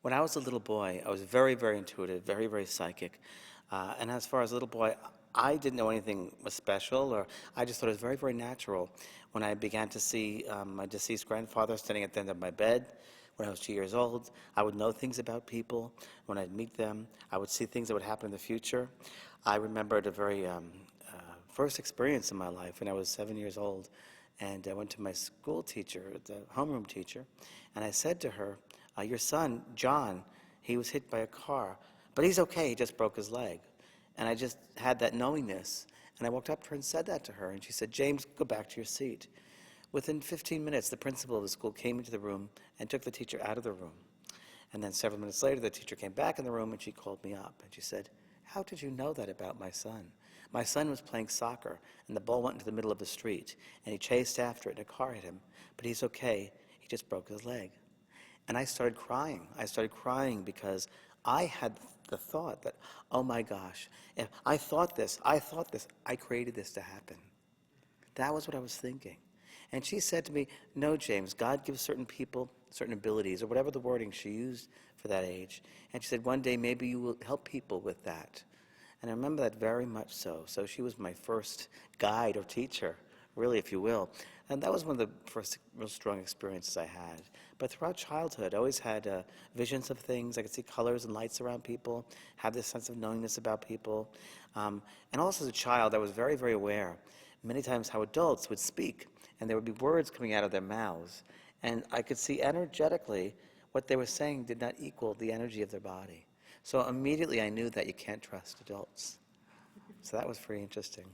When I was a little boy, I was very, very intuitive, very, very psychic. And as far as a little boy, I didn't know anything was special, or I just thought it was very, very natural when I began to see my deceased grandfather standing at the end of my bed. When I was 2 years old, I would know things about people. When I'd meet them, I would see things that would happen in the future. I remembered a very first experience in my life when I was 7 years old, and I went to my school teacher, the homeroom teacher, and I said to her, your son, John, he was hit by a car, but he's okay, he just broke his leg. And I just had that knowingness, and I walked up to her and said that to her, and she said, James, go back to your seat. Within 15 minutes, the principal of the school came into the room and took the teacher out of the room. And then several minutes later, the teacher came back in the room and she called me up, and she said, how did you know that about my son? My son was playing soccer, and the ball went into the middle of the street, and he chased after it, and a car hit him, but he's okay, he just broke his leg. And I started crying. I started crying because I had the thought that, oh my gosh, if I thought this, I created this to happen. That was what I was thinking. And she said to me, no, James, God gives certain people certain abilities, or whatever the wording she used for that age. And she said, one day maybe you will help people with that. And I remember that very much so. So she was my first guide or teacher, really, if you will. And that was one of the first real strong experiences I had. But throughout childhood, I always had visions of things. I could see colors and lights around people, have this sense of knowingness about people. And also as a child, I was very, very aware many times how adults would speak, and there would be words coming out of their mouths. And I could see energetically what they were saying did not equal the energy of their body. So immediately I knew that you can't trust adults. So that was very interesting.